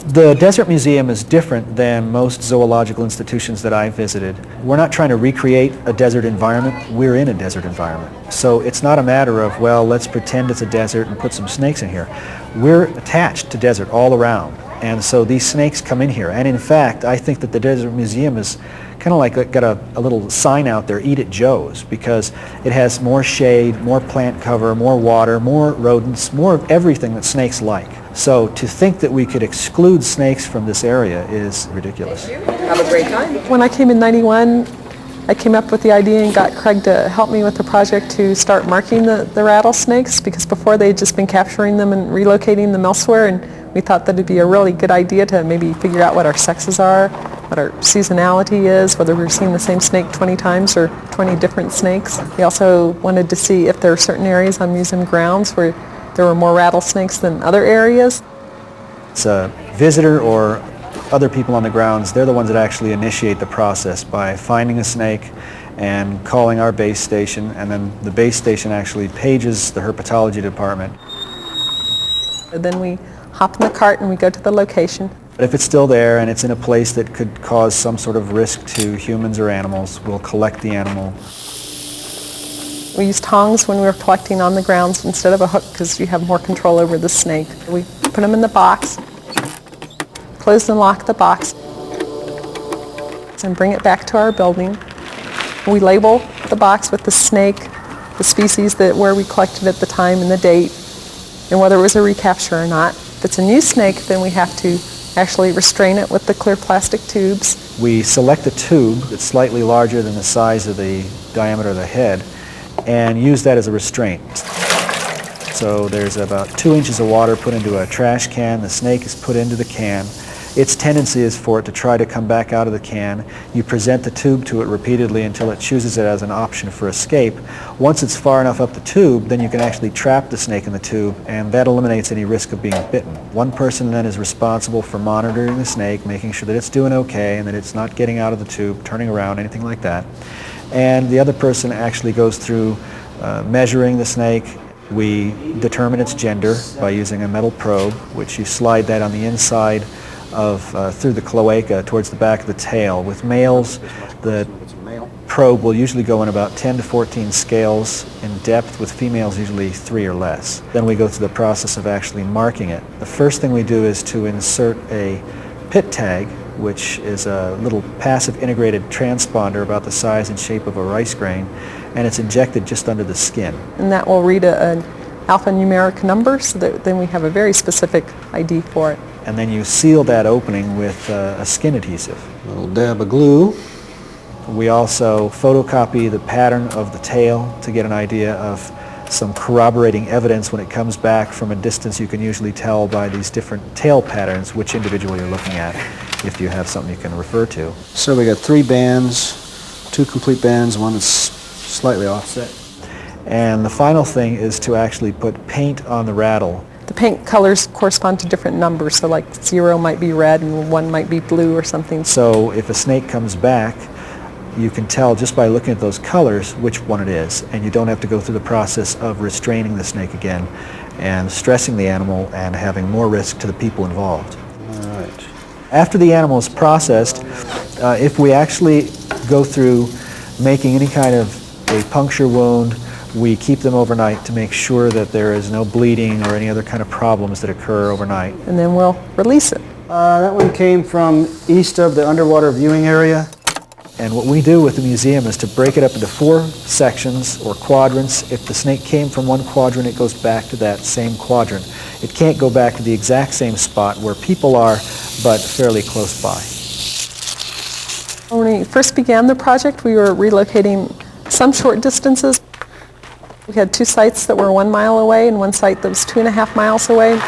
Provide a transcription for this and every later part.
The Desert Museum is different than most zoological institutions that I've visited. We're not trying to recreate a desert environment, we're in a desert environment. So it's not a matter of, well, let's pretend it's a desert and put some snakes in here. We're attached to desert all around, and so these snakes come in here. And in fact, I think that the Desert Museum is kind of like got a little sign out there, Eat at Joe's, because it has more shade, more plant cover, more water, more rodents, more of everything that snakes like. So to think that we could exclude snakes from this area is ridiculous. Have a great time. When I came in '91, I came up with the idea and got Craig to help me with the project to start marking the rattlesnakes, because before they had just been capturing them and relocating them elsewhere, and we thought that it'd be a really good idea to maybe figure out what our sexes are, what our seasonality is, whether we're seeing the same snake 20 times or 20 different snakes. We also wanted to see if there are certain areas on museum grounds where there were more rattlesnakes than other areas. It's a visitor or other people on the grounds, they're the ones that actually initiate the process by finding a snake and calling our base station, and then the base station actually pages the herpetology department. And then we hop in the cart and we go to the location. But if it's still there and it's in a place that could cause some sort of risk to humans or animals, we'll collect the animal. We used tongs when we were collecting on the grounds instead of a hook, because you have more control over the snake. We put them in the box, close and lock the box, and bring it back to our building. We label the box with the snake, the species where we collected at the time and the date, and whether it was a recapture or not. If it's a new snake, then we have to actually restrain it with the clear plastic tubes. We select a tube that's slightly larger than the size of the diameter of the head and use that as a restraint. So there's about 2 inches of water put into a trash can. The snake is put into the can. Its tendency is for it to try to come back out of the can. You present the tube to it repeatedly until it chooses it as an option for escape. Once it's far enough up the tube, then you can actually trap the snake in the tube, and that eliminates any risk of being bitten. One person then is responsible for monitoring the snake, making sure that it's doing okay and that it's not getting out of the tube, turning around, anything like that. And the other person actually goes through measuring the snake. We determine its gender by using a metal probe, which you slide that on the inside of through the cloaca towards the back of the tail. With males, the probe will usually go in about 10 to 14 scales in depth. With females, usually 3 or less. Then we go through the process of actually marking it. The first thing we do is to insert a pit tag, which is a little passive integrated transponder about the size and shape of a rice grain, and it's injected just under the skin. And that will read an alphanumeric number, so that then we have a very specific ID for it. And then you seal that opening with a skin adhesive. A little dab of glue. We also photocopy the pattern of the tail to get an idea of some corroborating evidence. When it comes back from a distance, you can usually tell by these different tail patterns which individual you're looking at, if you have something you can refer to. So we got 3 bands, 2 complete bands, one that's slightly offset. And the final thing is to actually put paint on the rattle. The paint colors correspond to different numbers, so like 0 might be red and 1 might be blue or something. So if a snake comes back, you can tell just by looking at those colors which one it is, and you don't have to go through the process of restraining the snake again and stressing the animal and having more risk to the people involved. All right. After the animal is processed, if we actually go through making any kind of a puncture wound, we keep them overnight to make sure that there is no bleeding or any other kind of problems that occur overnight. And then we'll release it. That one came from east of the underwater viewing area. And what we do with the museum is to break it up into 4 sections or quadrants. If the snake came from one quadrant, it goes back to that same quadrant. It can't go back to the exact same spot where people are, but fairly close by. When we first began the project, we were relocating some short distances. We had 2 sites that were 1 mile away and 1 site that was 2.5 miles away.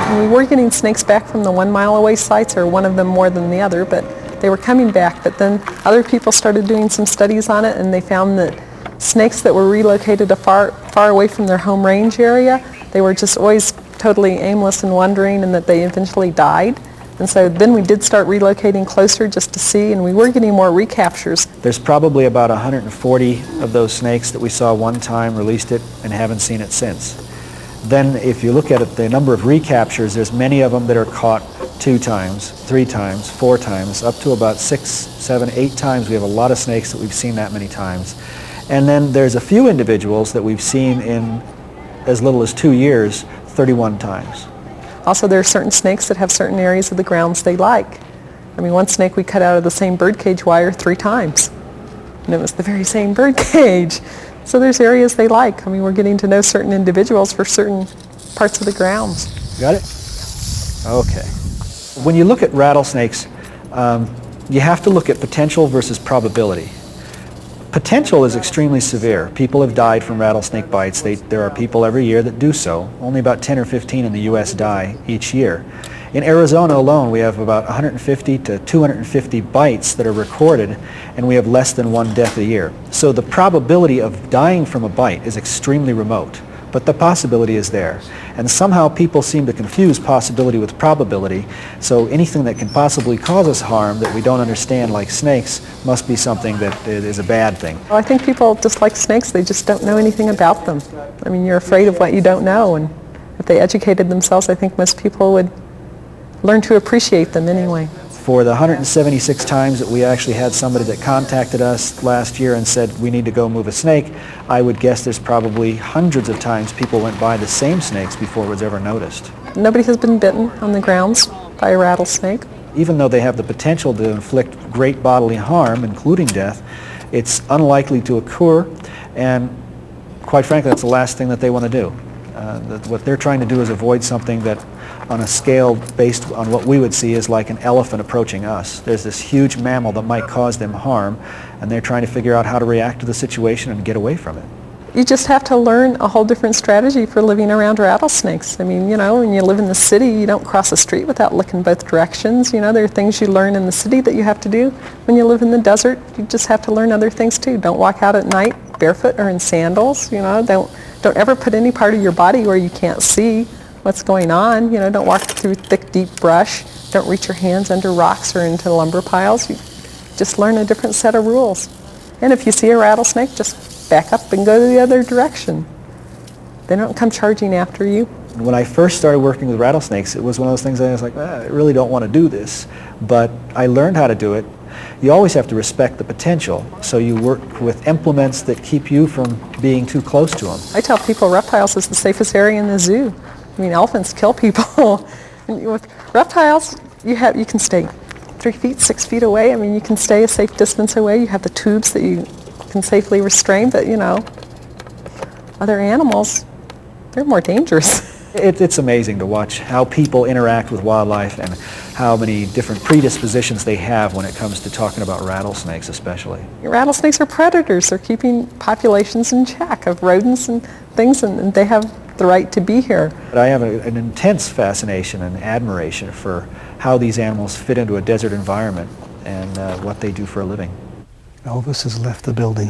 And we were getting snakes back from the 1 mile away sites, or one of them more than the other, but they were coming back. But then other people started doing some studies on it, and they found that snakes that were relocated far away from their home range area, they were just always totally aimless and wandering, and that they eventually died. And so then we did start relocating closer just to see, and we were getting more recaptures. There's probably about 140 of those snakes that we saw one time, released it, and haven't seen it since. Then if you look at it, the number of recaptures, there's many of them that are caught 2 times, 3 times, 4 times, up to about 6, 7, 8 times. We have a lot of snakes that we've seen that many times. And then there's a few individuals that we've seen in as little as 2 years, 31 times. Also, there are certain snakes that have certain areas of the grounds they like. I mean, one snake we cut out of the same birdcage wire 3 times. And it was the very same birdcage. So there's areas they like. I mean, we're getting to know certain individuals for certain parts of the grounds. Got it? Okay. When you look at rattlesnakes, you have to look at potential versus probability. Potential is extremely severe. People have died from rattlesnake bites. There are people every year that do so. Only about 10 or 15 in the U.S. die each year. In Arizona alone, we have about 150 to 250 bites that are recorded, and we have less than 1 death a year. So the probability of dying from a bite is extremely remote, but the possibility is there. And somehow people seem to confuse possibility with probability, so anything that can possibly cause us harm that we don't understand, like snakes, must be something that is a bad thing. Well, I think people just like snakes, they just don't know anything about them. I mean, you're afraid of what you don't know, and if they educated themselves, I think most people would learn to appreciate them anyway. For the 176 times that we actually had somebody that contacted us last year and said we need to go move a snake, I would guess there's probably hundreds of times people went by the same snakes before it was ever noticed. Nobody has been bitten on the grounds by a rattlesnake. Even though they have the potential to inflict great bodily harm, including death, it's unlikely to occur, and quite frankly, that's the last thing that they want to do. What they're trying to do is avoid something that, on a scale based on what we would see, is like an elephant approaching us. There's this huge mammal that might cause them harm, and they're trying to figure out how to react to the situation and get away from it. You just have to learn a whole different strategy for living around rattlesnakes. I mean, you know, when you live in the city, you don't cross the street without looking both directions. You know, there are things you learn in the city that you have to do. When you live in the desert, you just have to learn other things too. Don't walk out at night barefoot or in sandals. You know, don't ever put any part of your body where you can't see what's going on. You know, don't walk through thick, deep brush. Don't reach your hands under rocks or into lumber piles. You just learn a different set of rules. And if you see a rattlesnake, just back up and go the other direction. They don't come charging after you. When I first started working with rattlesnakes, it was one of those things that I was like, I really don't want to do this. But I learned how to do it. You always have to respect the potential, so you work with implements that keep you from being too close to them. I tell people reptiles is the safest area in the zoo. I mean, elephants kill people. And with reptiles, you can stay 3 feet, 6 feet away. I mean, you can stay a safe distance away. You have the tubes that you can safely restrain, but you know, other animals, they're more dangerous. It's amazing to watch how people interact with wildlife and how many different predispositions they have when it comes to talking about rattlesnakes especially. Rattlesnakes are predators. They're keeping populations in check of rodents and things, and they have the right to be here. But I have an intense fascination and admiration for how these animals fit into a desert environment and what they do for a living. Elvis has left the building.